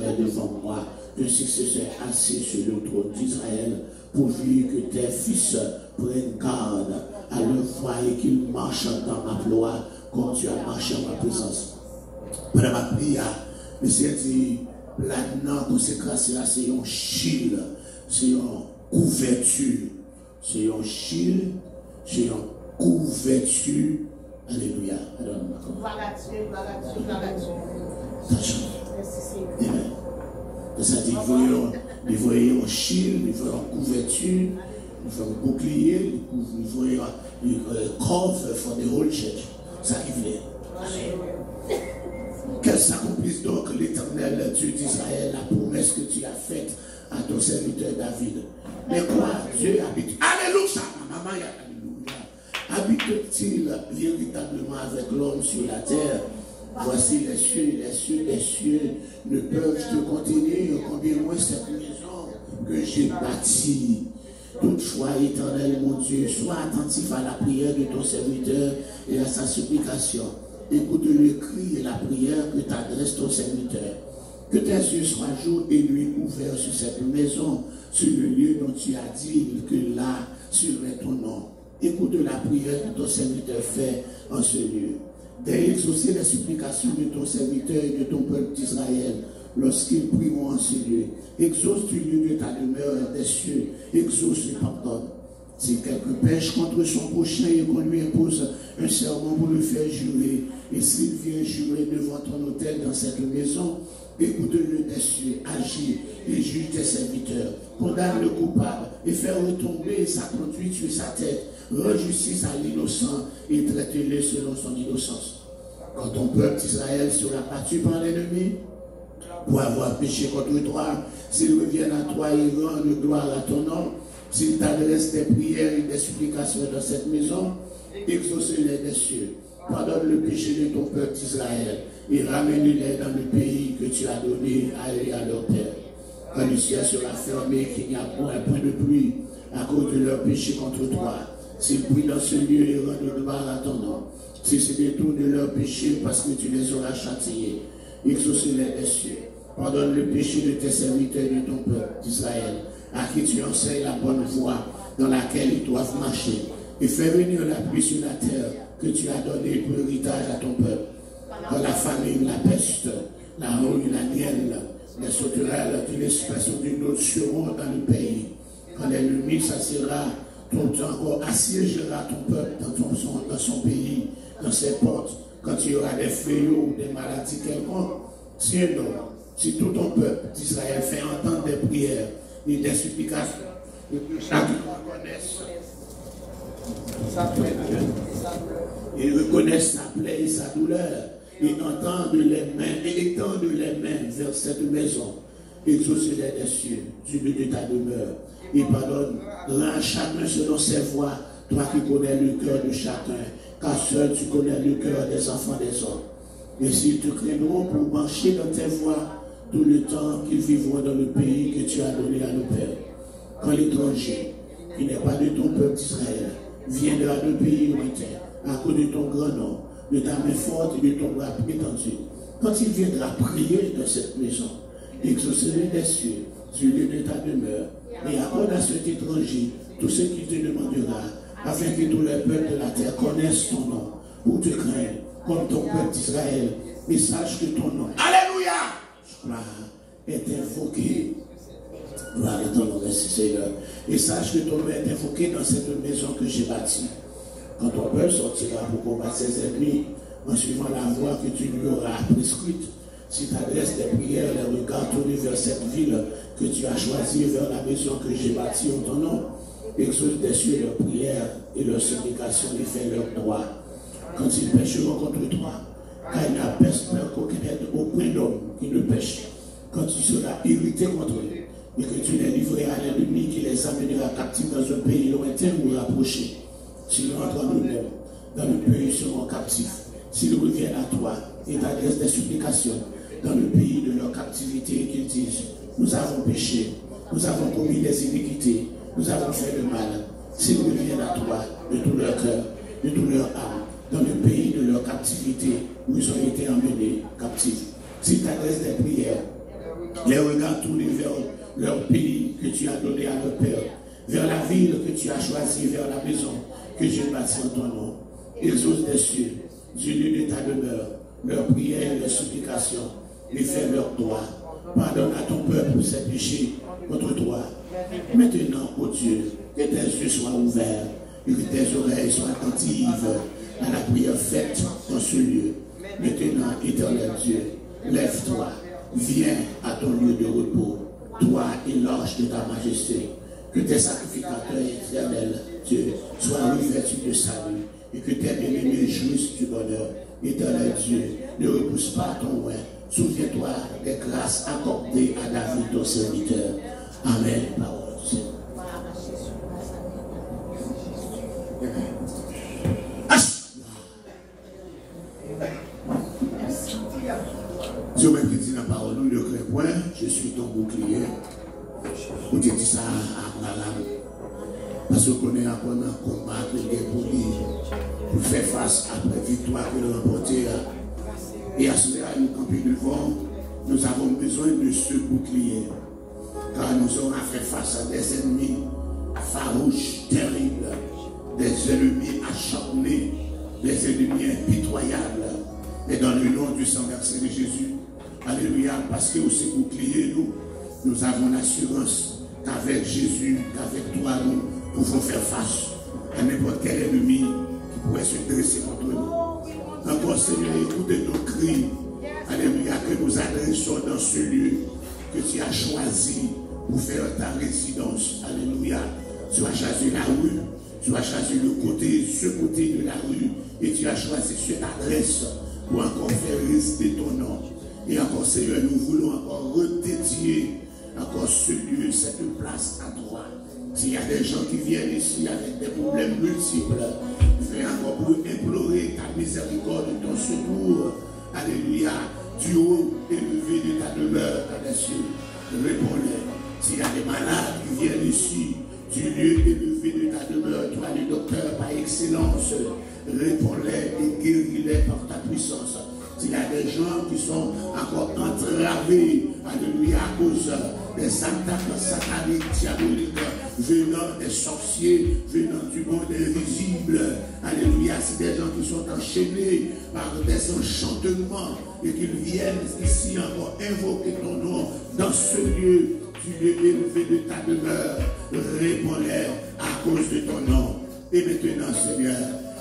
l'Éternel devant moi. Je sais que je suis assis sur le trône d'Israël, pourvu que tes fils prennent garde à leur foi et qu'ils marchent dans ma gloire, comme tu as marché en ma présence. Pendant ma prière, le Seigneur dit, la conséquence, c'est un shield, c'est une couverture, c'est un shield, c'est une couverture. Alléluia. Amen. Ça dit, il voyait un shield, il voyait une couverture, il voyait un bouclier, il voyait un coffre for the whole church. Ça qui venait. Qu'elle s'accomplisse donc l'Éternel Dieu d'Israël, la promesse que tu as faite à ton serviteur David. Mais quoi, Dieu habite. Alléluia, maman, alléluia. Habite-t-il véritablement avec l'homme sur la terre? Voici les cieux ne peuvent te contenir, combien moins cette maison que j'ai bâtie. Toutefois, Éternel mon Dieu, sois attentif à la prière de ton serviteur et à sa supplication. Écoute le cri et la prière que t'adresse ton serviteur. Que tes yeux soient jour et nuit ouverts sur cette maison, sur le lieu dont tu as dit que là serait ton nom. Écoute la prière que ton serviteur fait en ce lieu. D'exaucer les supplications de ton serviteur et de ton peuple d'Israël lorsqu'ils prieront en ce lieu. Exauce du lieu de ta demeure des cieux. Exauce et pardonne. Si quelqu'un pêche contre son prochain et qu'on lui impose un serment pour le faire jurer, et s'il vient jurer devant ton autel dans cette maison, écoute-le des cieux, agis et juge tes serviteurs, condamne le coupable et fais retomber sa conduite sur sa tête, rends justice à l'innocent et traite-le selon son innocence. Quand ton peuple d'Israël sera battu par l'ennemi, pour avoir péché contre toi, s'il revient à toi et rend gloire à ton nom, s'il t'adresse des prières et des supplications dans cette maison, exauce-les des cieux. Pardonne le péché de ton peuple d'Israël et ramène-les dans le pays que tu as donné à leur père. Quand le ciel sera fermé, qu'il n'y a point un point de pluie à cause de leur péché contre toi, s'ils prient dans ce lieu et rendent gloire à ton nom, s'ils se détournent de leur péché parce que tu les auras châtiés, exauce-les des cieux. Pardonne le péché de tes serviteurs et de ton peuple d'Israël, à qui tu enseignes la bonne voie dans laquelle ils doivent marcher, et fais venir la pluie sur la terre que tu as donnée pour héritage à ton peuple. Quand la famine, la peste, la rouille, la nielle, les sauterelles d'une espèce ou d'une autre seront dans le pays, quand l'ennemi s'assiera, encore assiégera ton peuple dans son pays, dans ses portes, quand il y aura des fléaux ou des maladies quelconques, sinon, si tout ton peuple d'Israël fait entendre des prières et des supplications, et que chacun reconnaisse sa plaie et sa douleur, et étende les mains vers cette maison, exauce-les des cieux, du lieu de ta demeure, et pardonne, rends chacun selon ses voies, toi qui connais le cœur de chacun, car seul tu connais le cœur des enfants des hommes. Et s'ils te craindront pour marcher dans tes voies, tout le temps qu'ils vivront dans le pays que tu as donné à nos pères. Quand l'étranger, qui n'est pas de ton peuple d'Israël, viendra de pays lointain, à cause de ton grand nom, de ta main forte et de ton bras étendu, quand il viendra prier dans cette maison, exauce-les des cieux, sur le lieu de ta demeure, et accorde à cet étranger tout ce qu'il te demandera, afin que tous les peuples de la terre connaissent ton nom, pour te craindre, comme ton peuple d'Israël, et sache que ton nom, alléluia, est invoqué. Gloire à ton nom, merci Seigneur. Et sache que ton nom est invoqué dans cette maison que j'ai bâtie. Quand ton peuple sortira pour combattre ses ennemis, en suivant la voie que tu lui auras prescrite, si tu adresses des prières, les regards tournés vers cette ville que tu as choisie, vers la maison que j'ai bâtie en ton nom, exauce des cieux leurs prières et leurs supplications et fais leur droit. Quand ils pécheront contre toi, car il n'y a personne aucun homme qui ne pêche. Quand tu seras irrité contre eux, et que tu les livreras à l'ennemi qui les amènera captifs dans un pays lointain ou rapproché, s'ils rentrent eux-mêmes dans le pays, ils seront captifs. S'ils reviennent à toi et t'adressent des supplications dans le pays de leur captivité et qu'ils disent, nous avons péché, nous avons commis des iniquités, nous avons fait le mal, s'ils reviennent à toi de tout leur cœur, de toute leur âme, dans le pays de leur captivité où ils ont été emmenés captifs, s'ils t'adressent des prières Les regards tournés vers leur pays que tu as donné à leur père, vers la ville que tu as choisie, vers la maison que j'ai bâtie en ton nom. Exauce des cieux, du lieu de ta demeure, leurs prières et leurs supplications, et fais leur droit. Pardonne à ton peuple ses péchés contre toi. Maintenant, ô Dieu, que tes yeux soient ouverts et que tes oreilles soient attentives à la prière faite dans ce lieu. Maintenant, éternel Dieu, lève-toi, viens à ton lieu de repos, toi et l'arche de ta majesté. Que tes sacrificateurs éternels, Dieu, soient revêtus de salut et que tes bien-aimés jouissent du bonheur. Éternel Dieu, ne repousse pas ton oin. Souviens-toi des grâces accordées à David, ton serviteur. Amen. Parole du Seigneur. Dieu m'a dit dans la parole, nous ne crains point, je suis ton bouclier. Vous dites ça à Abraham. Parce qu'on est encore dans le combat pour faire face à la victoire que nous avons remportée. Et à cela, nous campons devant, nous avons besoin de ce bouclier. Car nous aurons à faire face à des ennemis farouches, terribles, des ennemis acharnés, des ennemis impitoyables. Et dans le nom du sang versé de Jésus, alléluia, parce que ce bouclier, nous avons l'assurance qu'avec Jésus, qu'avec toi, nous pouvons faire face à n'importe quel ennemi qui pourrait se dresser contre nous. Encore, Seigneur, écoutez nos cris, alléluia, que nous adressons dans ce lieu que tu as choisi pour faire ta résidence. Alléluia. Tu as choisi la rue, tu as choisi ce côté de la rue, et tu as choisi cette adresse pour encore faire rester ton nom. Et encore, Seigneur, nous voulons encore redédier encore ce lieu, cette place à toi. S'il y a des gens qui viennent ici avec des problèmes multiples, viens encore pour implorer ta miséricorde, ton secours. Alléluia. Du haut élevé de ta demeure dans les cieux, réponds-les. S'il y a des malades qui viennent ici, du lieu élevé de ta demeure, toi le docteur par excellence, réponds-les et guéris-les par ta puissance. S'il y a des gens qui sont encore entravés, alléluia, à cause des attaques sataniques, diaboliques, venant des sorciers, venant du monde invisible, alléluia, c'est des gens qui sont enchaînés par des enchantements et qu'ils viennent ici encore invoquer ton nom dans ce lieu, du lieu élevé de ta demeure, réponds-les à cause de ton nom. Et maintenant, Seigneur,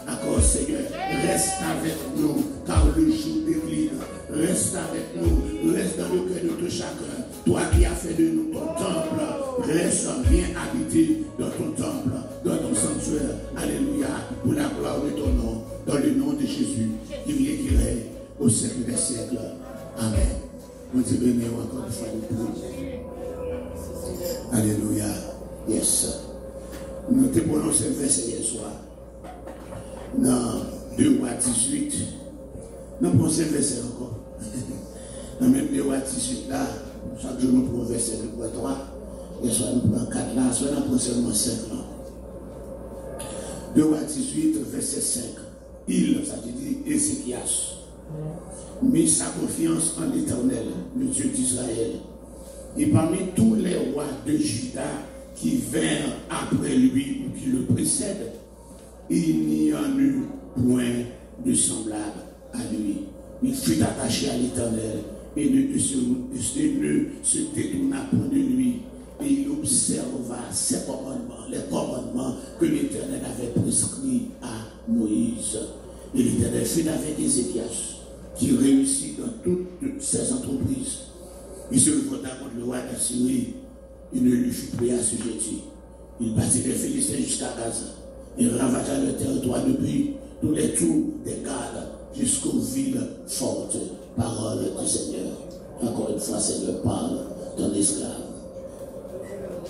encore, Seigneur, reste avec nous, car le jour décline. Reste avec nous, reste dans le cœur de tout chacun. Toi qui as fait de nous ton temple, reste, viens habiter dans ton temple, dans ton sanctuaire. Alléluia, pour la gloire de ton nom, dans le nom de Jésus, qui vient qui règne au siècle des siècles. Amen. Nous te bénissons encore une fois de plus. Alléluia. Yes. Nous te prononçons le verset hier soir. Dans 2 Rois 18, nous prenons ce verset encore. Dans même 2 Rois 18 là, chaque jour nous prenons verset 2 3, et soit nous prenons 4 là, soit nous prenons seulement 5 là. 2 Rois 18, verset 5. Il, ça veut dire Ézéchias, mit sa confiance en l'Éternel, le Dieu d'Israël. Et parmi tous les rois de Juda qui vinrent après lui ou qui le précèdent, il n'y en eut point de semblable à lui. Il fut attaché à l'Éternel et ne se détourna point de lui. Et il observa ses commandements, les commandements que l'Éternel avait prescrits à Moïse. Et l'Éternel fut avec Ézéchias, qui réussit dans toutes ses entreprises. Il se levanta contre le roi d'Assyrie. Il ne lui fut pris assujetti. Il battit les Philistins jusqu'à Gaza. Il ravagea le territoire depuis tous les tours des Gades jusqu'aux villes fortes. Parole du Seigneur. Encore une fois, Seigneur, parle ton esclave.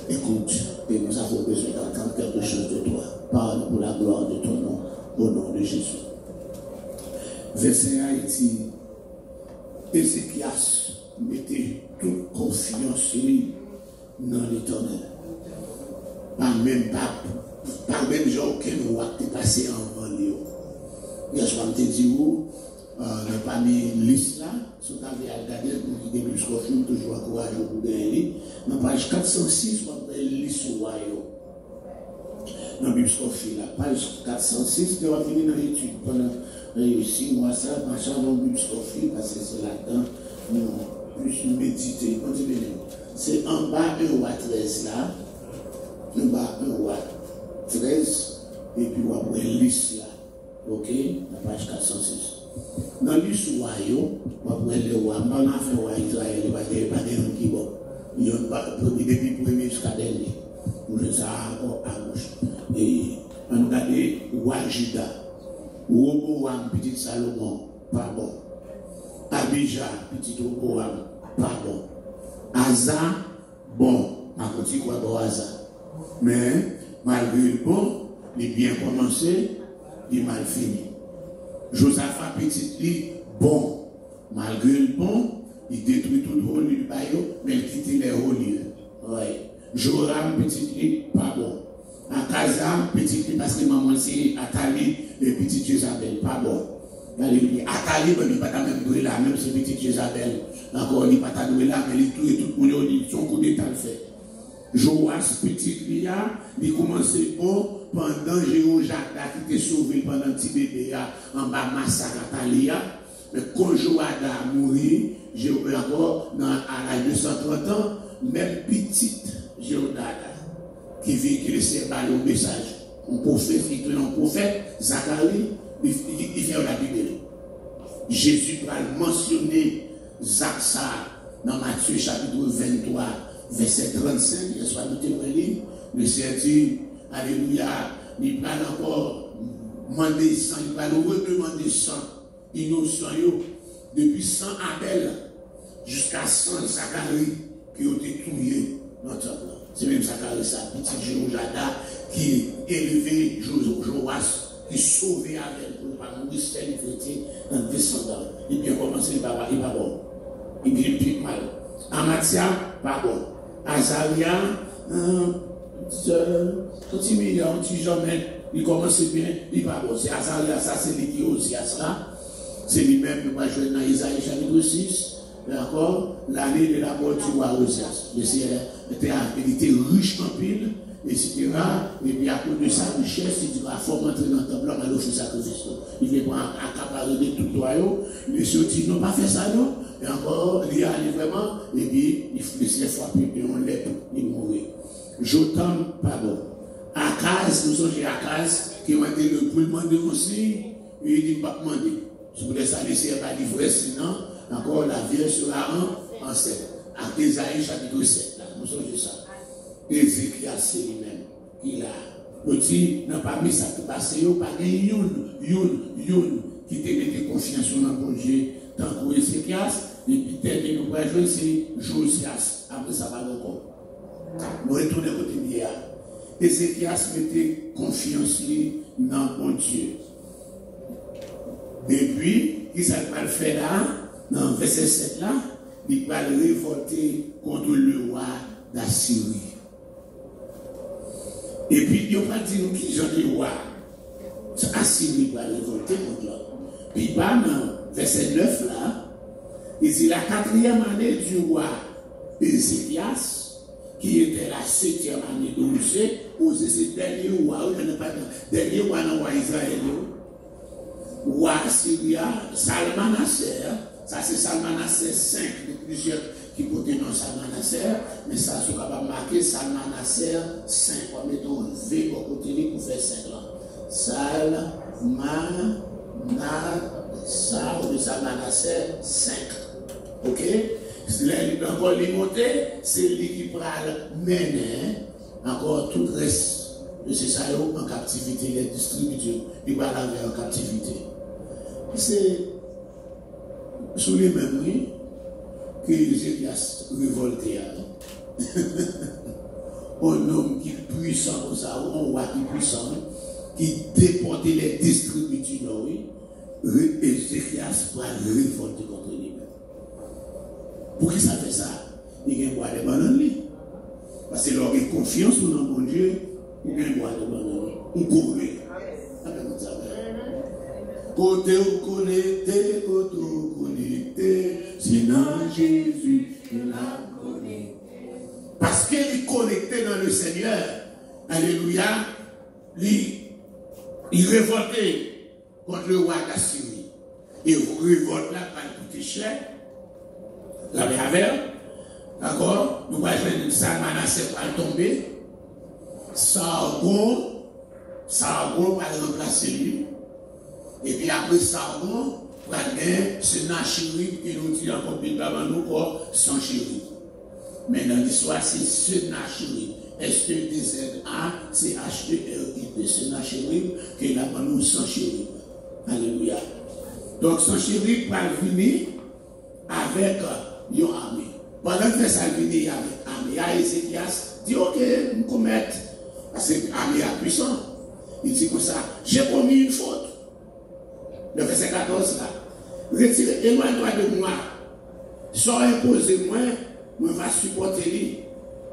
Écoute, et nous avons besoin d'entendre quelque chose de toi. Parle pour la gloire de ton nom, au nom de Jésus. Verset 1 dit, Ézéchias mettait toute confiance dans l'Éternel. Pas même genre aucun roi qui est passé en Léo. Hier soir, je te dis, parmi liste là, Si vous avez regardé, vous avez toujours encouragé pour gagner. Dans la page 406, vous avez lu sur Wayo. Dans la Bible la page 406, vous avez venir dans l'étude pendant 6 mois, ça, machin, dans la Bible parce que c'est là-dedans, nous plus méditer. Continuez. C'est en bas 1 roi 13 là, en bas 1 roi 13, et puis vous avez une liste là. Ok, la page 406. Dans l'issue Wayo, vous avez le roi, on a fait roi Israël, il va dire pas de qui bon. Il y a depuis le premier jusqu'à le dernier. Vous avez ça à gauche. Et on regarde roi Juda, Roboam, petit Salomon, pas bon. Abijah, petit Roboam, pas bon. Asa, bon, à côté quoi bon Asa. Mais malgré le bon, il est bien commencé, il est mal fini. Josaphat petit lui, bon, malgré le bon, il détruit tout le haut lieu, mais il quitte les hauts lieux. Ouais. Joram petit lui, pas bon. Akazam petit lui, parce que maman c'est Atali, et petit Jézabel, pas bon. Alléluia. Atali, il n'est pas même doué là, même si petit Jézabel, encore il n'est pas doué là, mais il tout le monde, son coup d'état le fait. Joas petit lui, il commence bon pendant Jéhoiada qui était sauvé pendant petit bébé en bas massacre Atalia. Mais quand Joada a mouru, j'ai encore à l'âge de 130 ans, même petite Jéhoiada qui véhicule ses balles au message. Un prophète, Zacharie, il fait la Bible. Jésus va mentionner Zacha dans Matthieu chapitre 23, verset 35, il soit noté dans le livre. Le Seigneur dit, alléluia, il va encore demander sang, il va redemander sang innocent depuis 100 Abel jusqu'à 100 Zacharie qui ont été tués dans le temple. C'est même Zacharie, sa petite Jéhoiada qui élevait Joas, qui sauvait Abel pour ne pas mourir seul et chrétien en descendant. Il bien commencé, il va bon. Il vient plus mal. Amatia, pas bon. Azaria, petit million, petit jamais, il commence bien, il va bon. C'est Azaria, ça c'est lui qui aussi à cela. C'est lui-même qui va jouer dans Isaïe chapitre 6. D'accord? L'année de la mort du roi Osias. Le Seigneur était riche en pile, etc. Et puis à cause de sa richesse, il dit il faut rentrer dans le temple, on va l'offrir sacrifice. Il veut prendre accaparer de tout le royaume. Le Seigneur dit non, pas faire ça, non. Et encore, il y a vraiment, et puis il faut laisser frapper, et on l'aide, il mourit. Jotam, pardon. Akaz, nous sommes chez Akaz, qui m'a dit le plus demander aussi, il dit pas demander. Si vous laissez laisser pas livrer, sinon, encore la Vierge sera enceinte. À Ésaïe chapitre 7, là, nous sommes chez ça. Ézéchias, c'est lui-même, il a. Le dit, n'a pas mis ça tout passé, il n'y a pas de youn, qui te mette confiance dans le bon Dieu, tant que Ézéchias, et puis tel que nous pouvons jouer, c'est Josias. Après ça va encore. Nous retournons au côté d'hier. Ézéchias mettait confiance dans le bon Dieu. Et puis, il s'est mal fait là, dans le verset 7 là, il va révolter contre le roi d'Assyrie. Et puis, il va dire qui j'en ai roi. Assyrie va révolter contre l'autre. Puis, dans le verset 9 là, il dit la 4e année du roi Ézéchias, qui était la 7e année de Osée, Osée c'est le dernier roi, dernier roi dans le roi Israël. Roi Assyria, Salmanasser, ça c'est Salmanasser 5, de plusieurs qui portent le nom Salmanasser, mais ça c'est capable de marquer Salmanasser 5, on met un V au côté pour faire 5 ans. Salmanasser 5. Ok? Encore les montées, c'est lui qui parle mener, encore tout le reste de ces salauds en captivité, les distributeurs, ils parlent en captivité. C'est sous les mêmes nuits que Ézéchias révolté. Un homme qui est puissant comme ça, un roi qui est puissant, qui déporte les distributeurs, Ézéchias va révolter contre lui-même. Pour qui ça fait ça? Il y a un bois de bananes. Parce que leur confiance dans mon Dieu, il y a un bois de bananes. On court. Côté ou côté, côté ou côté. connecté, c'est dans Jésus qu'il a connecté. Parce qu'il est connecté dans le Seigneur, alléluia, il révoltait contre le roi d'Assyrie. Et révolte là, pas coûter cher. La merveille, d'accord, nous allons faire une salle Manassé pour tomber. Sargon va remplacer lui. Et puis après Sargon, va gagner Sennacherib qui nous dit encore plus avant nous encore Sanchérib. Mais dans l'histoire, c'est Sennacherib. S-E-D-Z-A, c'est H-E-R-I-B. Sennacherib qui est là pour nous Sanchérib. Alléluia. Donc Sanchérib va venir avec une armée. Pendant que ça venir avec l'armée, Ézéchias dit ok, nous commettons. C'est l'armée puissant. Il dit comme ça, j'ai commis une faute. Le verset 14 là. Retirez, éloigne-toi de moi. Sans imposer moi, moi va supporter lui.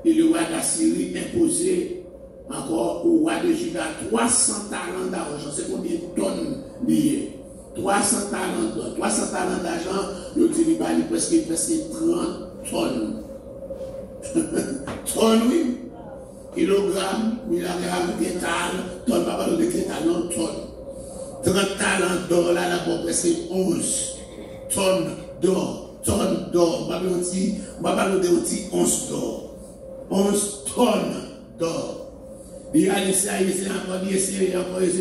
Et le roi d'Assyrie imposé encore au roi de Juda 300 talents d'argent. C'est combien de tonnes liées? 300 talents d'argent. 300 talents d'argent, il dit presque 30 tonnes. Tonnes, oui. Kilogrammes, millagrammes, quintal, tonnes, pas de quintal, non, tonnes. 30 talents d'or, là, là, presque 11 tonnes d'or. Tonnes d'or. On va parler de 11 d'or. 11 tonnes d'or. Il a laissé encore, il a payé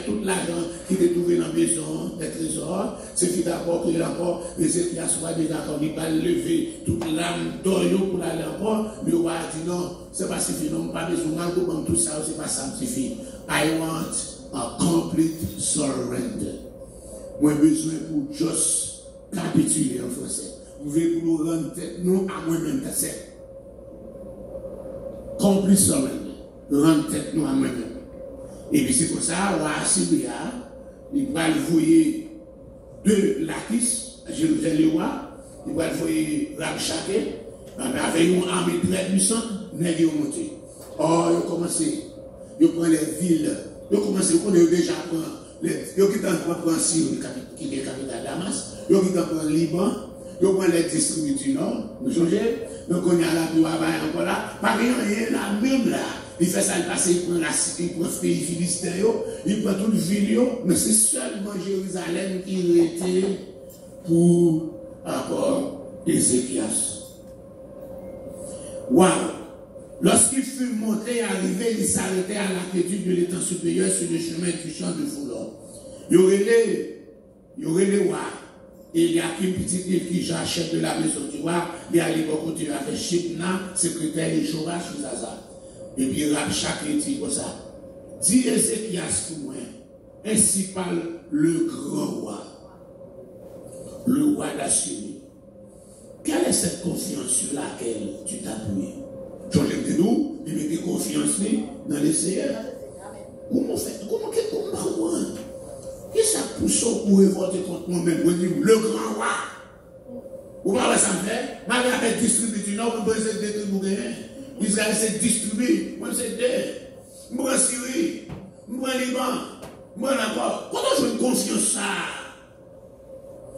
tout l'argent qui était trouvé dans la maison des trésors. C'est fait d'accord qu'il a encore, il a soit d'accord, il va lever toute l'âme d'or pour aller encore. Le roi a dit non, c'est pas suffisant, pas besoin de tout ça, c'est pas ça suffit. I want a complete surrender. Moi, besoin pour juste capituler en français. Vous voulez pour nous rendre tête, nous, à moi-même, c'est complete surrender. Rendre tête nous à moi-même. Et puis c'est pour ça, roi Assyria, il va le voyer de Lachis, à Jérusalem, il va le voyer Rabshakeh, avec une armée très puissante, mais il est monté. Or, il a commencé, il prend les villes, il a commencé, il a déjà pris, il a pris Syrie, qui est la capitale Damas, il a pris Liban, il prend les districts du Nord, vous changez, donc on est à la Bible encore là, pas rien, là, même là. Il fait ça, il passe, il prend le pays philistin, il prend toute ville, mais c'est seulement Jérusalem qui était pour encore Ézéchias. Waouh! Lorsqu'il fut monté et arrivé, il s'arrêtait à l'inquiétude de l'étang supérieur sur le chemin du champ de Foulon. Il y aurait les rois. Et il y a une petite île qui j'achète de la maison du roi. Il y a l'époque continuer avec Shibna, secrétaire et Joras, Zaza. Et puis Rabshakeh dit comme ça. Dis Ézéchias pour moi. Ainsi parle le grand roi. Le roi d'Assyrie. Quelle est cette confiance sur laquelle tu t'appuies? J'enlève de nous, il met confiance dans les Seigneurs. Comment fait? Comment qu'est-ce que ça pousse pour révolter contre moi-même? Le grand roi. Vous voyez ça me fait? Malgré la distribution du Nord, vous pouvez essayer de détruire. Israël s'est distribué. Moi, c'est deux. Moi, Syrie. Moi, Liban. Moi, encore. Comment je me confiance ça?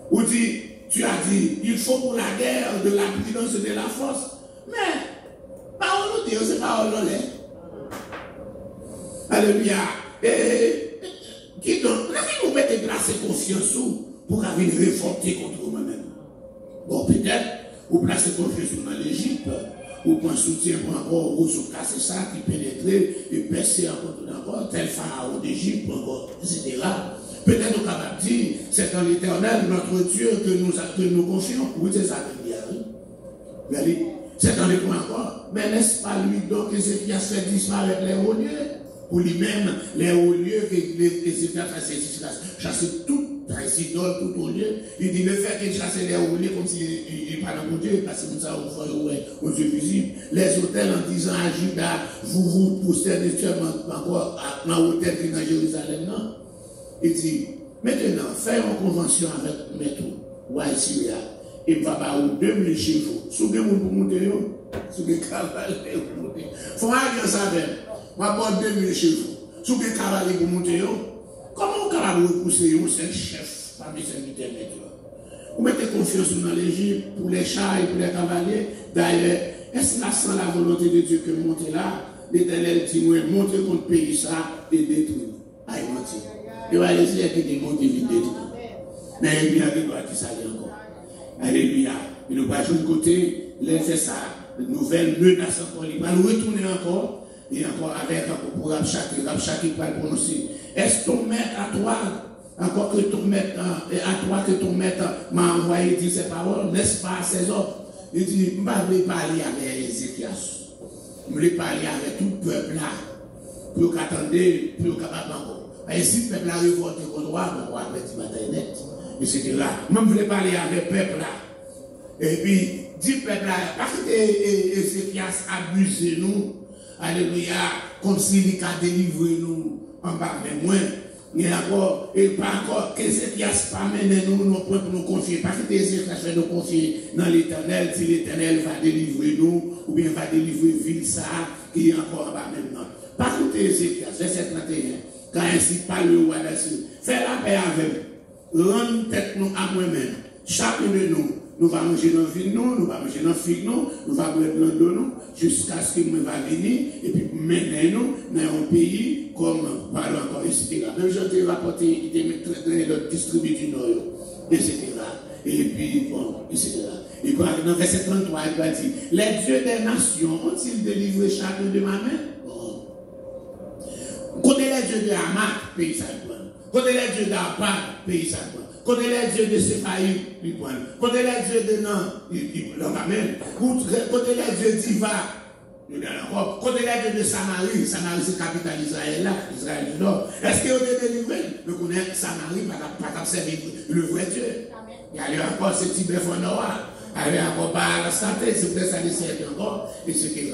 Ou dit, tu as dit, il faut pour la guerre de la prudence et de la force. Mais, parole de Dieu, c'est parole de l'air. Alléluia. Et, qui donc, vous mettez placer confiance pour venir révolter contre moi-même? Bon, peut-être, vous placez confiance dans l'Égypte. Ou pour un soutien pour encore aux c'est ça qui pénétrait et percer encore tel pharaon d'Égypte, etc. Peut-être on capable de dire, c'est en l'Éternel, notre Dieu, que nous confions. Oui, c'est ça que dit. C'est en l'Éternel encore. Mais n'est-ce pas lui donc Ézéchias fait disparaître les hauts lieux? Pour lui-même, les hauts lieux que Ézéchias fait chasser tout. Idoles tout au lieu, il dit le fait qu'il chasse les hauts lieux comme s'il parlait à mon Dieu, parce que ça aux yeux visibles. Les hôtels en disant à Judas, vous prosternez seulement encore dans l'hôtel qui est dans Jérusalem, non? Il dit, maintenant, faire une convention avec Maître, roi Syria, il va pas où 2000 chevaux. Souvenez vous pour monter, souvenez cavalier pour monter. Faut aller ça avec. On va prendre 2000 chevaux. Souvenez cavalier pour monter. Comment on peut repousser un seul chef parmi ces serviteurs? Vous mettez confiance dans l'Égypte pour les chars et pour les cavaliers. D'ailleurs, est-ce là sans la volonté de Dieu que monter là, l'Éternel dit, moi, monter contre le pays ça et détruire. Aïe, mentir. Il va essayer de démonter vite détruire. Mais il y a des droits qui s'allient encore. Alléluia. Il ne va pas jouer de côté, laisser ça, de nouvelles menaces encore. Il va nous retourner encore. Et encore avec, encore pour Rabchaki va le prononcer. Est-ce ton maître à toi, encore que ton maître, à toi que ton maître m'a envoyé dire ces paroles, n'est-ce pas à ses ordres? Il dit, je ne vais pas parler avec Ézéchias. Je vais parler avec tout le peuple là. Pour qu'attendez, pour capable encore. Et si le peuple a révolté contre moi, on va mettre une bataille nette. Etc. Moi, je voulais parler avec le peuple là. Et puis, dit le peuple là, parce que Ézéchias abuse nous. Alléluia, comme s'il a délivré nous en bas de moins. Et encore, et pas encore, qu'Ézéchias pas mené nous, non point pour nous confier. Parce que Ézéchias fait nous confier dans l'Éternel, si l'Éternel va délivrer nous, ou bien va délivrer ville ça, qui est encore en bas maintenant. Par contre, Ézéchias, verset 31, quand ainsi parle le roi d'Assur, fais la paix avec nous, rends tête nous à moi-même, chacun de nous. Nous allons manger dans le vin, nous allons manger dans le fig, nous allons boire dans l'eau, jusqu'à ce qu'il va venir, et puis mener nous dans un pays comme, parlons encore, etc. Même je t'ai rapporté, il était traité de distribuer du Nord, etc. Et puis, bon, etc. Et puis, dans verset 33, il va dire, les dieux des nations ont-ils délivré chacun de ma main? Bon. Côté les dieux de Hamath, pays Saint-Paul. Côté les dieux d'Arpad, pays Saint-Paul. Côté les dieux de Séphaïm, il prend. Côté les dieux de Nan, il l'emmène. Côté les dieux d'Iva, il l'emmène. Côté les dieux de Samarie, Samarie c'est capitale d'Israël là, Israël du Nord. Est-ce qu'il y a des délivrés? Nous connaissons Samarie, pas servir le vrai Dieu. Il y a encore ce petit bœuf en noir. Il y a encore pas la santé, c'est peut-être ça les encore, etc.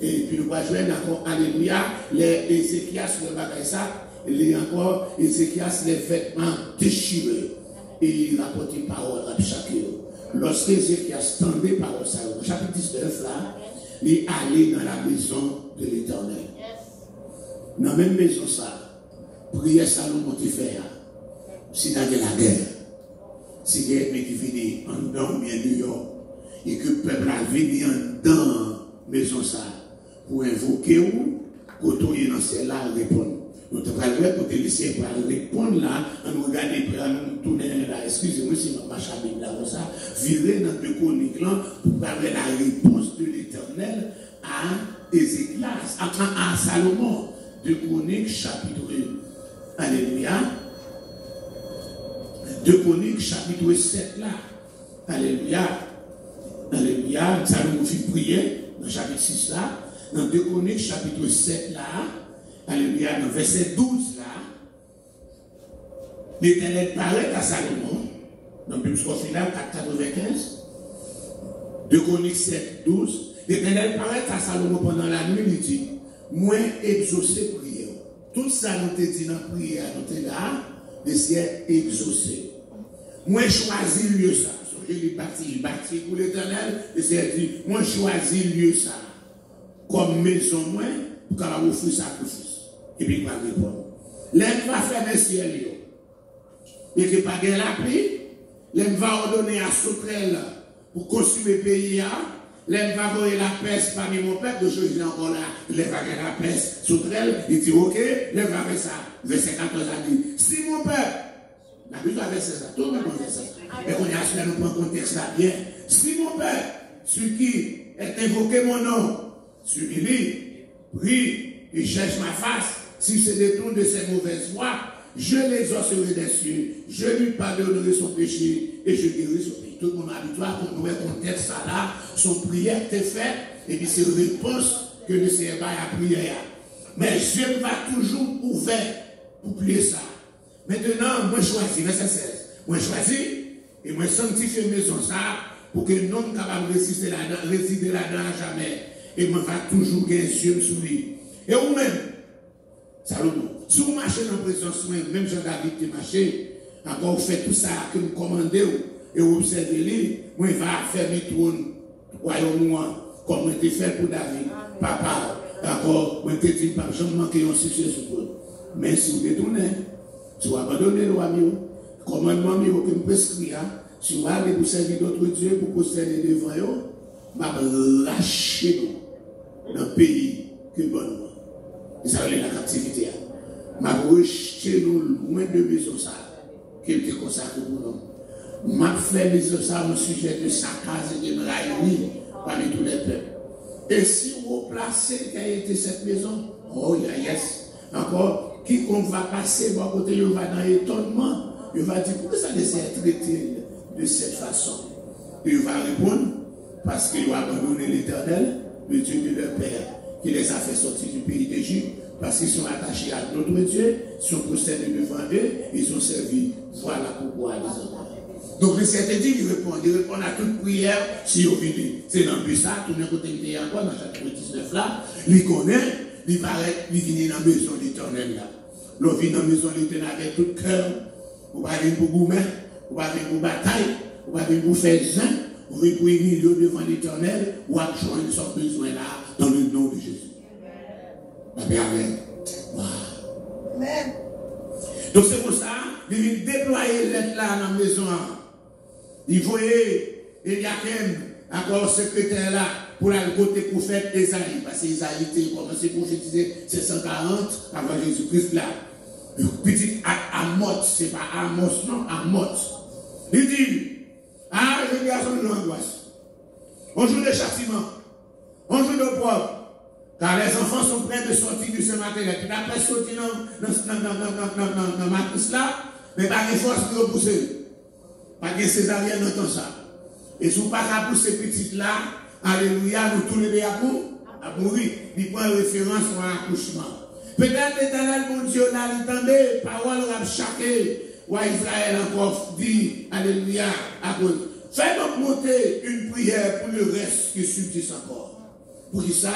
Et puis nous va jouer encore, alléluia, les Ézéchias, le bagage ça, il y a encore Ézéchias, les vêtements déchirés. Et il rapporte une parole à chacun. Lorsque Ézéchias tendait parole, ça, au chapitre 19 là, il est allé dans la maison de l'Éternel. Dans la même maison ça, prière Salomon qui fait, si dans la guerre, si il y a un qui vient en dedans, bien New York, et que le peuple a venu en dedans la maison ça, pour invoquer ou, quand on est dans celle-là, répondre. Nous devons aller pour laisser répondre là, on regarde, on tourne là, excusez-moi si je marche à Bible là, comme ça, virer dans le chronique là, pour parler la réponse de l'Éternel à Ézéchias, à Salomon, de Chronique chapitre 1. Alléluia. De Chronique chapitre 7 là. Alléluia. Alléluia. Salomon fit prier dans chapitre 6 là. Dans 2 Chroniques chapitre 7 là. Alléluia, dans verset 12 là, l'Éternel parlait à Salomon, dans le Bible final 495, 2 Chroniques 7, 12, l'Éternel parlait à Salomon pendant la nuit, il dit, moi exaucé prière. Tout ça nous te dit dans la prière, nous te là, le ciel exaucé. Moi choisi lieu ça. Il bâti pour l'Éternel, le ciel dit, moi choisi lieu ça, comme maison moi, pour qu'on a offert sacrifice. Et puis, il va répondre. L'homme va faire un ciel. Et qu'il n'y a pas de la pluie. L'homme va ordonner à Sautrel pour consommer le pays. L'homme va voir la peste parmi mon peuple. De choses encore là. L'homme va faire la peste. Sautrel, il dit ok. L'homme va faire ça. Verset 14 a dit si mon peuple, la Bible va faire ça. Tout le monde fait ça. Et qu'on y a cela, nous prenons le contexte là bien. Si mon peuple, celui qui est invoqué mon nom, celui-là, prie et cherche ma face. Si se détourne de ses mauvaises voies, je l'exaucerai des cieux, je lui pardonnerai son péché et je guérirai son pays. Tout le monde habituel pour nous contexte ça là, son prière est faite et puis c'est une réponse que le Seigneur a prière. Mais Dieu va toujours ouvert pour prier ça. Maintenant, moi choisis, verset 16, moi choisis et moi sanctifie maison ça pour que l'homme capable de résister là-dedans à jamais. Et moi va toujours gagner Dieu sur lui. Et vous-même, Salomon, si vous marchez dans la présence, même Jean-David qui marché, encore vous faites tout ça que vous commandez et vous observez, moi je vais faire mes trônes, royaume comme on était fait pour David, papa, d'accord, moi je te dis, pas jamais manquer un succès sur vous. Mais si vous détournez, si vous abandonnez le roi, commandement que vous prescrivez, Si vous allez pour servir d'autres dieux, pour prosterner devant eux, je vais lâcher nous dans le pays que bon nous. Et ça va la captivité. Je vais rejeter nous loin de maison ça, qui était consacré pour nous. Je vais faire maison ça au sujet de saccage et de raillerie parmi tous les peuples. Et si vous placez quelle était cette maison, oh yes, encore, quiconque va passer, bon côté, il va dans l'étonnement, il va dire, pourquoi ça laisse être traité de cette façon? Il va répondre, parce qu'il va abandonner l'Éternel, le Dieu de leur père, qui les a fait sortir du pays d'Égypte, parce qu'ils sont attachés à d'autres dieux, ils sont prosternés devant eux, ils ont servi. Voilà pourquoi ils ont. Donc le Seigneur dit, il répond à toute prière, si vous venez. C'est dans le but ça, tout le monde qui est encore dans chapitre 19 là, il connaît, il paraît, il vient dans la maison de l'Éternel là. L'on vient dans la maison de l'Éternel avec tout cœur, vous ne venez pas pour gourmet, vous ne venez pour bataille, vous ne venez pour faire zin, vous venez pour humilier devant l'Éternel, ou à joindre son besoin là, dans le nom de Jésus. Amen. Amen. Donc c'est pour ça, il vient déployer l'être là dans la maison. Il voyait Eliakim, encore secrétaire là, pour aller côté prophète Esaïe, parce que Esaïe était commencé à prophétiser 740 avant Jésus-Christ là. Petit Amos, c'est pas Amos, non, Amos. Il dit, ah, je dis à son angoisse. On joue de châtiment, on joue de propre. Car les enfants sont prêts de sortir du matériel. Puis d'après sortir dans ma matrice là, mais pas de force de repousser. Pas de césarienne dans ça. Et si vous pas qu'à pousser petite là, alléluia, nous tous les deux à mourir. Il prend référence à l'accouchement. Peut-être l'éternel, mon Dieu, là, il entendait, parole à chaque ou à Israël encore dit, alléluia, à cause. Fais donc monter une prière pour le reste qui subsiste encore. Pour qui ça,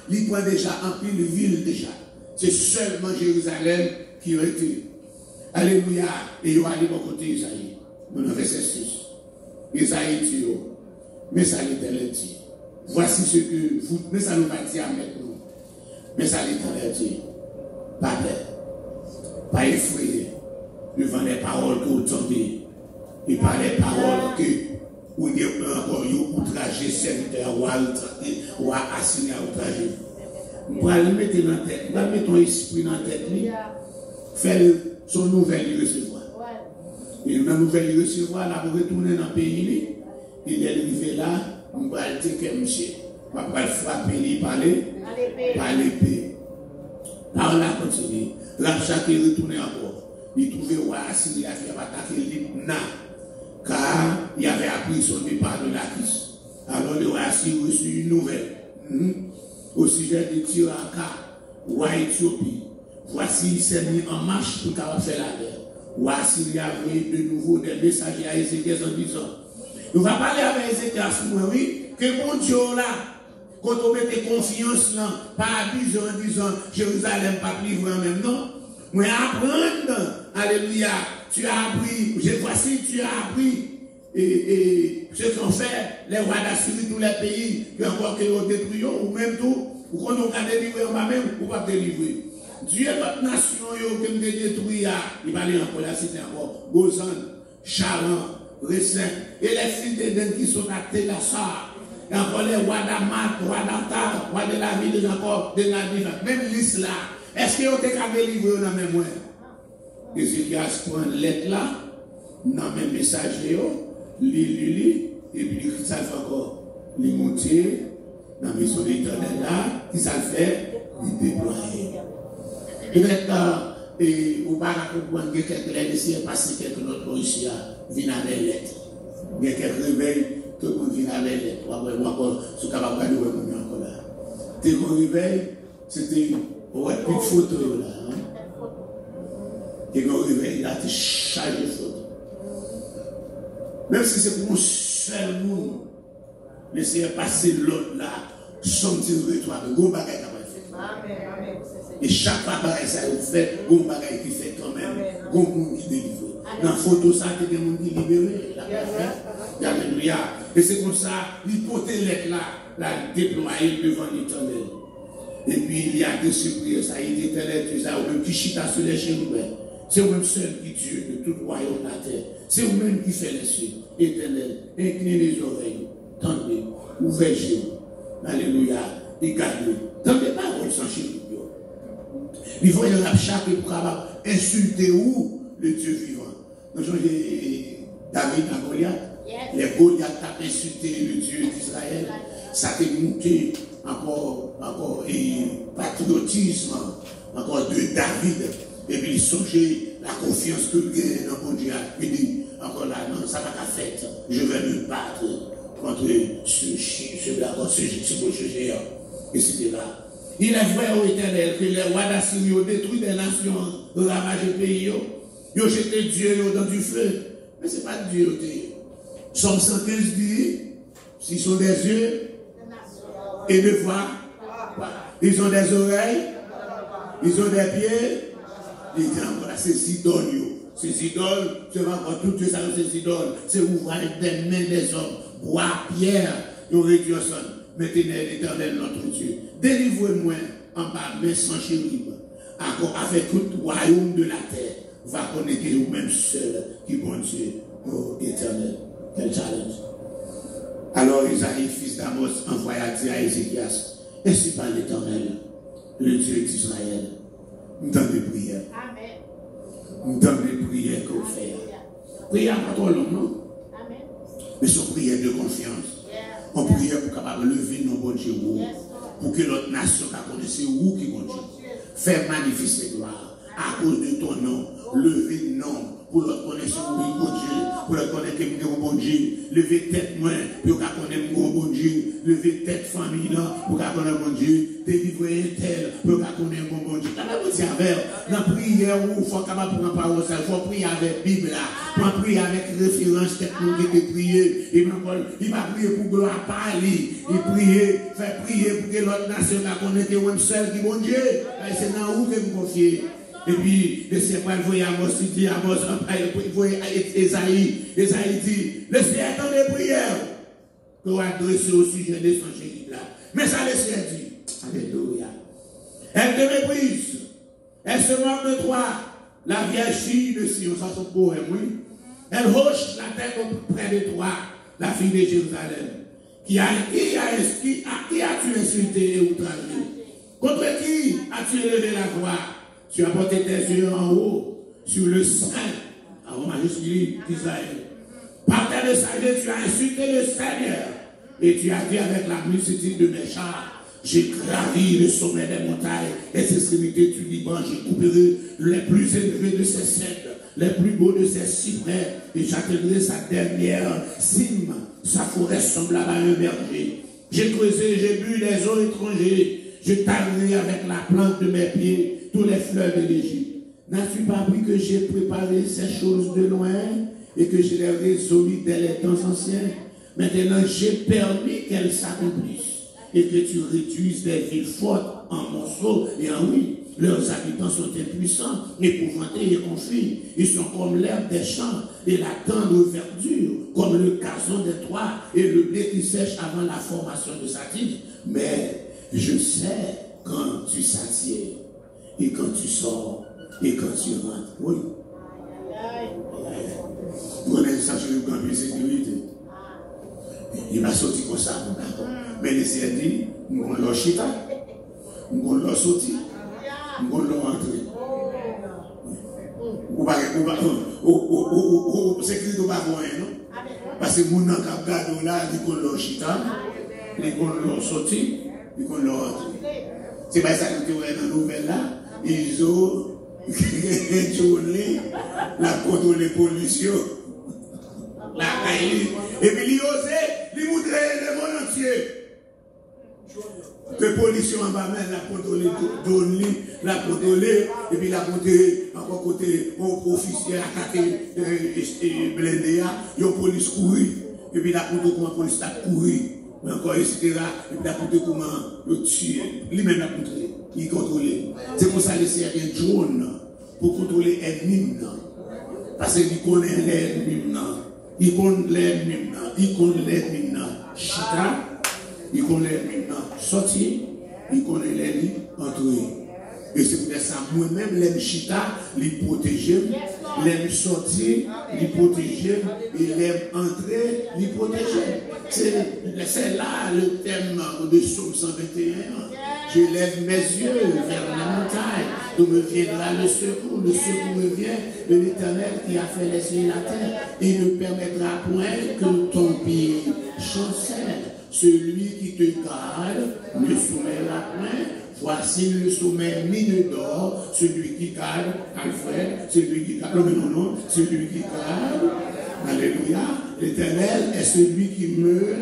il prend déjà en pile de ville déjà. C'est seulement Jérusalem qui a été. Alléluia. Et il va aller de mon côté Isaïe. Dans le verset 6. Isaïe dit, mais ça l'Éternel dit. Voici ce que vous, mais ça nous va dire avec nous. Mais ça l'Éternel dit. Pas peur, pas effrayé devant les paroles que vous tombez. Et par les paroles que vous avez encore outragé serviteur ou assigné à outrager. Vous allez mettre dans la tête, vous allez mettre ton esprit dans la tête, faire son nouvelle recevoir. Et la nouvelle recevoir, là, vous retournez dans le pays, il est arrivé là, on va le dire que monsieur, on va le frapper, il parler, par l'épée. Par là, continue. Rabshak est retourné encore. Il trouvait roi Assyria qui avait attaqué Libna, car il avait appris son départ de Lachish. Alors le roi Assyrie reçut une nouvelle au sujet de Tiraka, roi Éthiopie. Voici, il s'est mis en marche pour faire la guerre. Roi Assyrie a envoyé de nouveau des messagers à Ézéchias en disant, nous allons parler avec Ézéchias, oui, que mon Dieu là, quand on met confiance là, pas abuser en disant Jérusalem pas livré en même temps, mais apprendre, alléluia, tu as appris, voici tu as appris, et ce qu'ont fait les rois d'Assyrie, tous les pays, qui encore que nous détruisons, ou même tout, ou qu'on nous a délivré en bas même, ou pas délivrer. Dieu est notre nation, qui nous détruit, il va aller encore la cité encore, Gozan, Charan, Ressin, et les filles d'Éden qui sont à Télassar. Et encore les rois d'Amat, rois d'Antar, rois de la ville, encore de la ville, même l'islam. Est-ce qu'ils ont été délivrés dans la mémoire? Ézéchias prend lettre là, dans le même message, et puis ça fait encore, les monter dans la maison de l'Éternel là, qui ça fait, il déploie. Peut-être, et au bar à comprendre que quelques lettres ici, parce que quelques autres ici, viennent avec les lettres. Il y a quelques réveils. Tout le monde vient avec les lettres. Encore, ce qu'on va regarder, on va encore là. Dès qu'on réveille, c'était une petite photo là. Dès qu'on réveille, là, tu charges de photos. Même si c'est pour un seul monde, laissez passer l'autre là, sans dire de toi, de gros bagaille qui va faire. Et chaque fois que ça vous fait, gros bagaille qui fait quand même, gros monde qui délivre. Dans la photo, ça, il y a des gens qui libérés. Alléluia. Et c'est comme ça, l'hypothèse là, la déployer devant l'Éternel. Et puis, il y a des surprises, ça, il dit, tu as ou même qui chita sur les chérubins. C'est vous-même seul qui Dieu de tout royaume de la terre. C'est vous-même qui fait les cieux. Éternel, inclinez les oreilles. Tendez, ouvrez les yeux. Alléluia. Et gardez. Tendez pas paroles sans chérie. Il faut y avoir chaque pour insulter où le Dieu vivant. Donc, David à Goliath. Les Goliath ont insulté le Dieu d'Israël. Ça a monté encore et patriotisme encore de David. Et puis il songeait la confiance que le gagne dans mon Dieu. Il dit encore là, non, ça va pas faire. Je vais me battre contre ce géant. Et c'était là. Il est vrai au éternel que les rois d'Assyrie ont détruit des nations, ravagé le pays. Ils ont jeté Dieu dans du feu. Mais ce n'est pas Dieu. Somme 115 dit, s'ils sont des yeux et de voix, ils ont des oreilles, ils ont des pieds, ils disent encore là, c'est idoles. Ces idoles, c'est encore tout ça, ces idoles, c'est ouvrage des mains des hommes, bois, pierre, ils ont réduit ensemble. Maintenant, l'Éternel, notre Dieu, délivrez-moi en bas, mais sans chérubin, avec tout le royaume de la terre, va connaître vous-même seul, qui bon Dieu, oh Éternel. Quel challenge. Alors Isaïe, fils d'Amos, envoya dire à Ézéchias, ainsi par l'Éternel, le Dieu d'Israël, nous donne des prières. Amen. Nous donne des prières qu'on fait. Prière pas trop long, non? Amen. Mais son prière de confiance. On prière pour capable lever nos bons Dieu, pour que notre nation connaisse où qui bon Dieu. Faire manifester gloire à cause de ton nom, lever nom. Pour le connaître mon bon Dieu, pour le connaître mon bon Dieu, lever tête moi, pour connaître mon bon Dieu, lever tête famille pour connaître mon Dieu, délivrer un tel, pour connaître mon bon Dieu. Quand même, vous savez, dans la prière, il faut capable pour parole, il faut prier avec la Bible, il faut prier avec référence, technique de prier. Il va prier pour gloire parler, il prier, faire prier pour que l'autre nation connaisse que moi seul qui bon Dieu. C'est dans où que vous confiez. Et puis, le Seigneur voyait Amos, il dit Amos, il voyait Esaïe dit, le Seigneur attend des prières qu'on va adresser au sujet de son chéri là. Mais ça, le Seigneur dit, alléluia. Elle te méprise, elle se moque de toi, la vierge fille de Sion, ça son poème, oui. Elle hoche la tête auprès de toi, la fille de Jérusalem. Qui as-tu insulté et outragé? Contre qui as-tu élevé la voix? Tu as porté tes yeux en haut, sur le sein, avant majuscule d'Israël. Par tes messagers, tu as insulté le Seigneur. Et tu as dit avec la multitude de mes chars, j'ai gravi le sommet des montagnes, les extrémités du Liban, j'ai coupé les plus élevés de ses cèdres, les plus beaux de ses cyprès, et j'atteindrai sa dernière cime, sa forêt semblable à un berger. J'ai creusé, j'ai bu les eaux étrangers, je taillerai avec la plante de mes pieds tous les fleurs de l'Égypte. N'as-tu pas appris que j'ai préparé ces choses de loin et que je les résolu dès les temps anciens? Maintenant, j'ai permis qu'elles s'accomplissent et que tu réduises des villes fortes en morceaux et en ruines. Leurs habitants sont impuissants, épouvantés et confus. Ils sont comme l'herbe des champs et la tendre verdure, comme le gazon des toits et le blé qui sèche avant la formation de sa tige. Mais je sais quand tu s'attires et quand tu sors et quand tu rentres. Oui. Prenez ça sur le camp de sécurité. Il m'a sorti comme ça. Mais les Seigneur dit, nous allons leur chita, nous allons leur sortir, nous allons leur entrer. Sécurité au bas, non? Parce que mon enfant garde là, ils vont leur chita, ils vont leur sortir, ils vont leur entrer. C'est pas ça que tu vois dans la nouvelle là. Ils ont tourné la contrôle pollution. Et puis ils osaient, ils voudraient le monde entier. Que pollution en bas, la contrôler, la contrôler, et puis la contrôler, encore côté, on officier attaqué, blindé, il y a police courir, et puis la contrôler comment la police a couru, encore, etc. Et puis la contrôler comment le tuer, lui-même la contrôler, il contrôle. C'est pour ça que c'est un drone pour contrôler l'ennemi. Parce qu'il connaît l'ennemi. Il connaît l'ennemi. Il connaît l'ennemi. Chita. Il connaît l'ennemi sortir, il connaît l'ennemi entrer. Et c'est pour ça moi-même, l'aime chita, les protéger, l'aime sortir, les protéger, et l'aime entrer, les protéger. C'est là le thème de Psaume 121. Je lève mes yeux vers la montagne, d'où me viendra le secours me vient de l'Éternel qui a fait les cieux et la terre. Il ne permettra point que ton pied chancelle. Celui qui te garde ne soumèra point. Voici le sommet mine d'or, celui qui garde, Alfred, celui qui garde, non, celui qui garde, alléluia, l'Éternel est celui qui me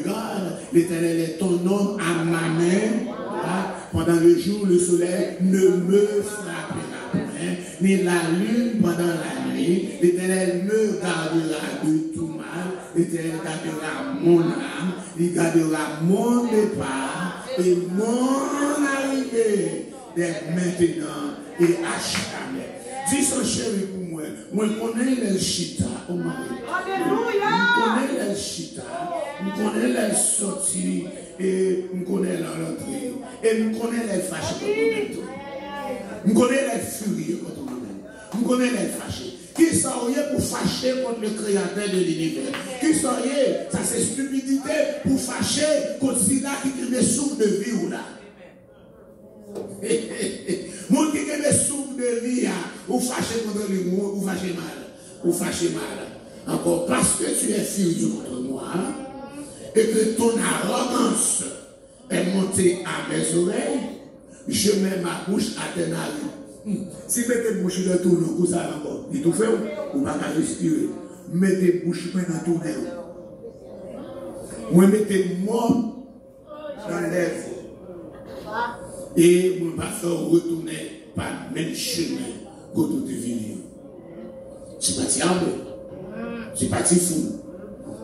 garde, l'Éternel est ton homme à ma main, voilà. Pendant le jour, le soleil ne me frappera point, ni la lune pendant la nuit, l'Éternel me gardera de tout mal, l'Éternel gardera mon âme, il gardera mon départ, et mon arrivée d'être maintenant et à jamais. Dis son chéri pour moi. Moi, je connais le chita au mari. Alléluia. Je connais le chita. Je connais la sortie. Et je connais la rentrée. Et je connais les fâchés contre moi-même. Je connais les furieux contre moi-même. Je connais les fâchés. Qui seriez pour fâcher contre le créateur de l'univers? Qui seriez, ça c'est stupidité, pour fâcher contre celui-là qui a des souffles de vie ou là? Mon qui a des souffles de vie, ou fâcher contre lui, ou fâcher mal. Ou fâcher mal. Encore parce que tu es furieux contre moi, et que ton arrogance est montée à mes oreilles, je mets ma bouche à tes narines. Si vous mettez bouche dans tout le coup, ça encore. Il tout fait, ou pas qu'à respirer. Mettez bouche dans tout le coup. Vous mettez mort dans l'œuvre. Et vous ne pas faire retourner par le même chemin que tout est venu. C'est pas diable. C'est pas fou.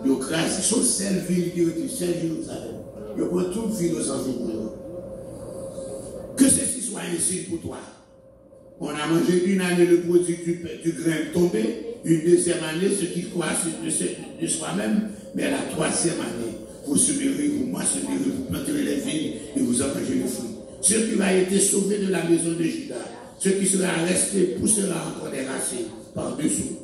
Vous crasez sur cette ville qui est celle Jérusalem. Vous prenez toute philosophie pour vous. Que ceci soit ainsi pour toi. On a mangé une année le produit du grain tombé, une deuxième année, ce qui croit de soi-même, mais la troisième année, vous semerez, vous moissonnerez, vous planterez les vignes et vous en mangez les fruits. Ce qui va être sauvé de la maison de Juda, ce qui sera resté poussera encore des racines par-dessous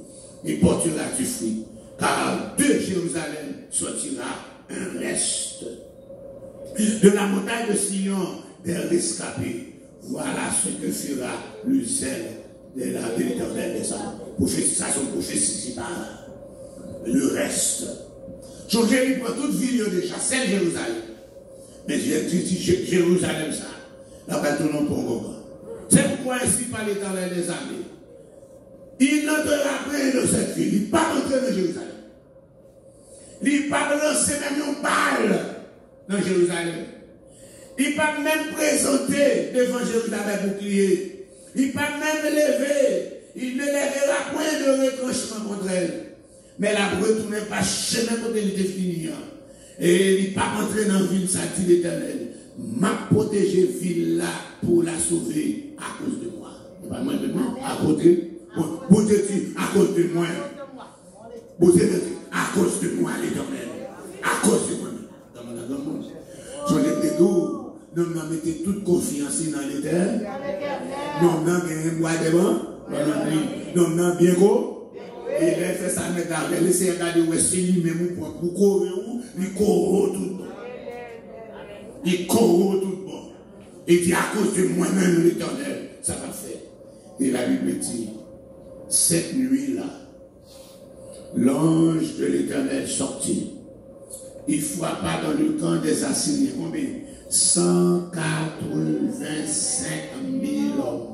et portera du fruit, car de Jérusalem sortira un reste. De la montagne de Sion, des rescapés. Voilà ce que fera le zèle de l'Éternel des âmes. Ça, son prophétie par le reste. Changez pour toute ville déjà, c'est Jérusalem. Mais j'ai dit Jérusalem, ça. Là-bas, tout le monde pour moi. C'est pourquoi ainsi par l'Éternel des armées. Il n'entrera pas dans cette ville. Il ne pas rentrer dans Jérusalem. Il ne pas lancer même une balle dans Jérusalem. Il ne pas même présenter devant Jérusalem bouclier. Il ne pas même lever. Il ne lèvera point de retranchement contre elle. Mais la retourne pas chemin contre elle était fini. Et il ne pas rentrer dans la ville, ça dit l'Éternel. M'a protégé ville là pour la sauver à cause de moi. Pas moi de moi, à côté. Bon Dieu dit, à cause de moi. Bon Dieu dit, à cause de moi, l'Éternel. À cause de moi. Dans mon monde. Sur les pédos. Nous avons mis toute confiance dans l'Éternel. Nous avons gagné un bois devant. Nous avons bien gros. Et il a fait ça, mais il a laissé regarder où est-ce qu'il lui-même pour courir où. Il court tout bon. Il court tout bon. Il dit à cause de moi-même l'Éternel, ça va faire. Et la Bible dit, cette nuit-là, l'ange de l'Éternel sortit. Il frappa dans le camp des Assyriens. Combien? 185 000 hommes.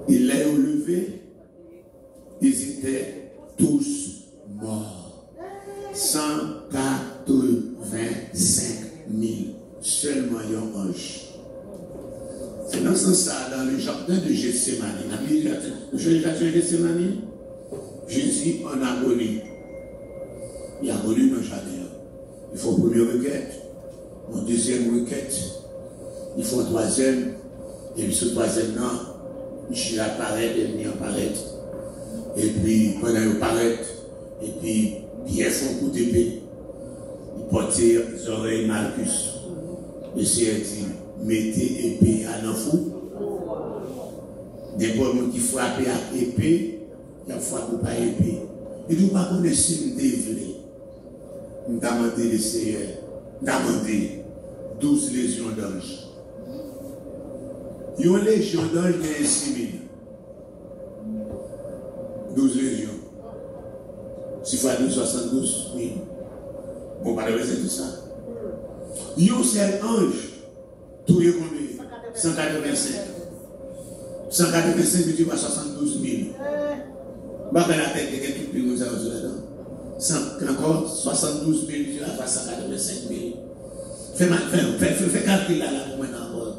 Il les a relevés, ils étaient tous morts. 185 000, seulement un ange. C'est dans ce sens-là, dans le jardin de Gethsémani. Le jardin de Gethsémani, Jésus en agonie. Il a agonie dans le jardin. Il faut une première requête, une deuxième requête, il faut une troisième, et puis ce troisième-là, Jésus apparaît, l'ennemi apparaît. Et puis, pendant qu'il apparaît, et puis, Pierre font coup d'épée, il porte les oreilles Marcus. Le Seigneur dit, mettez épée à l'enfou. Des gens qui frappent à épée, il y a frappé pas épée. Et nous ne connaissons pas si nous développer. Nous avons demandé le Seigneur, nous avons demandé 12 légions d'anges. Une légion d'anges est 6 000. 12 légions. Si fois 72 000. Bon, pas de c'est tout ça. Un seul ange, tout est combien? 185. 185 multiplié par 72 000. Bah, la tête est tout plus gros là-dedans. Encore 72 000 multiplié par 185 000. Fais calcul là pour moi encore.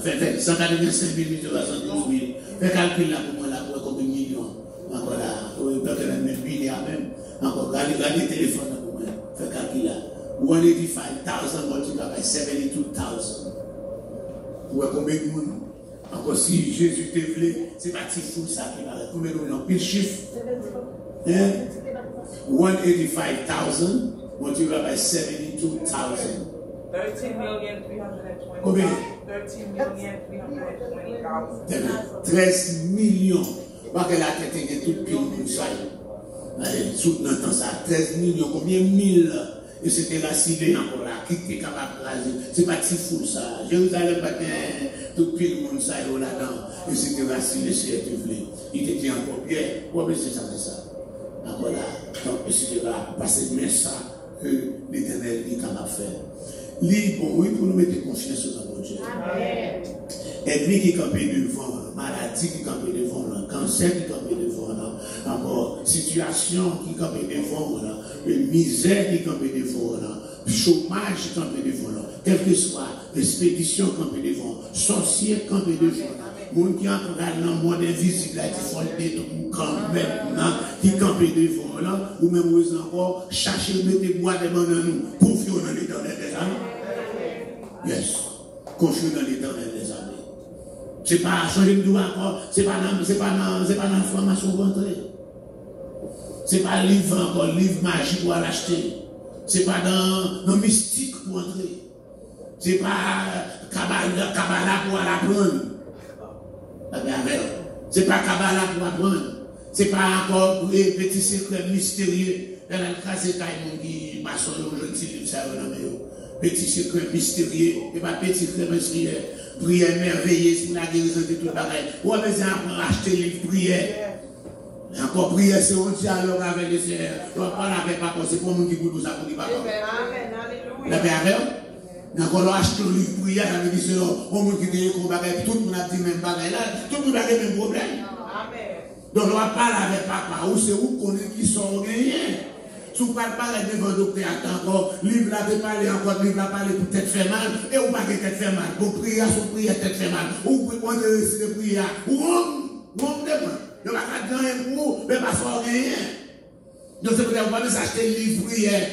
Fais 185 000 multiplié par 72 000. Fais calcul là pour moi là pour combien de millions. Encore là, peut-être même milliards même. Encore, regardez le téléphone là pour moi. Fais calcul là. 185,000 multiplié par 72,000. Ouais, combien de monde? Encore si Jésus te voulait, c'est pas si fou ça qui va. Combien de monde? Pile chiffre. 185,000 multiplié par 72,000. 13,320,000. Combien? 13,320,000. 13 millions. Parce que la tête est toute pile comme ça. Allez, soutenant ça, 13 millions, combien mille? Et c'était la cité encore là, qui était capable de raser. C'est pas si fou ça. Jérusalem, tout pile monde ça là-dedans. Et c'était la cité, c'est il était encore bien. Pourquoi c'est ça, c'est ça? Encore là, donc c'était là, parce que ça, que l'Éternel est capable de faire. Bon, oui, pour nous mettre confiance dans mon Dieu. Ennemi qui campait devant, maladie qui campait devant, cancer qui campait devant, encore situation qui campait devant, misère qui campait devant, chômage qui campait devant, quelle que soit l'expédition qui campait devant, sorcier qui campait devant, monde qui entre dans le monde invisible, qui font des trucs quand même, qui campait devant, ou même vous encore, chercher de mettre bois devant nous, confions dans l'Éternel des âmes. Yes, confions dans l'Éternel des âmes. C'est pas changer de doigt encore, c'est pas dans la formation pour entrer. C'est pas livre encore, livre magique pour l'acheter. C'est pas dans le mystique pour entrer. C'est pas Kabbalah pour l'apprendre. C'est pas Kabbalah pour apprendre. C'est pas encore pour les petits secrets mystérieux. Dans le cas, c'est quand qui maçon, je ne sais pas ça. Petit secret mystérieux, et pas petit secret mystérieux. Prière merveilleuse pour la guérison de tout le bagage. Ou on va acheter les prières. Encore prière, c'est un dialogue avec le Seigneur. On ne parle avec pas, c'est pour nous qui vous ça pour nous pas. Amen. Encore on achète un livre prière, ça veut dire c'est on qui dit qu'on bagage, tout le monde a dit même bagage là, tout le monde a le même problème. Donc on va parler avec papa, ou c'est où qu'on est qui sont gagnés. Si vous ne parlez pas devant le docteur, encore, livre là de parler encore, livre là parler pour tête fait mal, et vous ne pouvez pas tête fait mal. Vous priez, son prière tête fait mal. Ou vous pouvez prendre le prière. Ou on demande. Il n'y a pas de gagner pour vous, mais pas sans rien. Donc c'est pour ça que vous pouvez acheter le livre prière.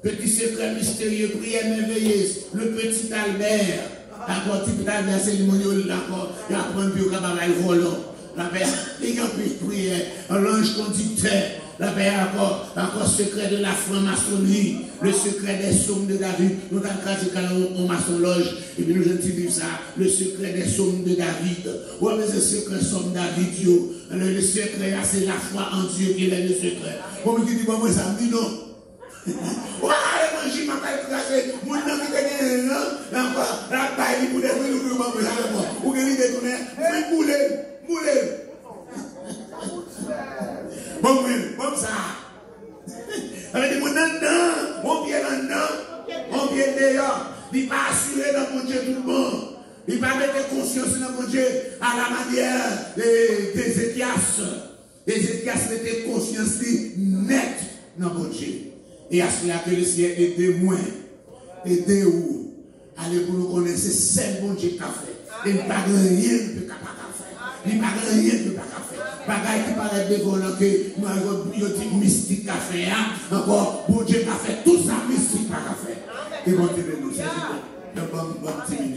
Petit secret mystérieux, prière merveilleuse. Le petit Albert. Encore, petit Albert, c'est le moniol encore. Il apprend un peu comme un volant. La paix, il y a plus de prière. L'ange conducteur. La paix encore secret de la franc-maçonnerie, le secret des sommes de David. Nous avons casé quand on maçon loge, et puis nous avons ça, le secret des sommes de David. Oui, mais c'est le secret somme David, le secret, c'est la foi en Dieu qui est le secret. Bon, je dis, bon, moi, ça me dit non. Ouais, je m'a pas écrasé, mon nom qui est gagné, encore, la paille, pour des bruits, ou que l'idée qu'on est, moulé. Bon, ça. Avec des gens on vient là-dedans, on vient dehors. Il pas assuré dans mon Dieu tout le monde. Il pas mettre conscience dans mon Dieu à la manière d'Ézéchias. Ézéchias mettait conscience nette dans mon Dieu. Et à cela que le ciel aide-moi, aidez-vous. Allez pour nous connaître, c'est seul bon Dieu qui a fait. Il n'y a pas rien de capable de faire. Il n'y a pas rien de capable de faire. Bagaille qui paraît dévolant que nous avons mystique à faire. Encore, bon Dieu a fait tout ça mystique à faire. Et bon Dieu nous, c'est bon 10 minutes.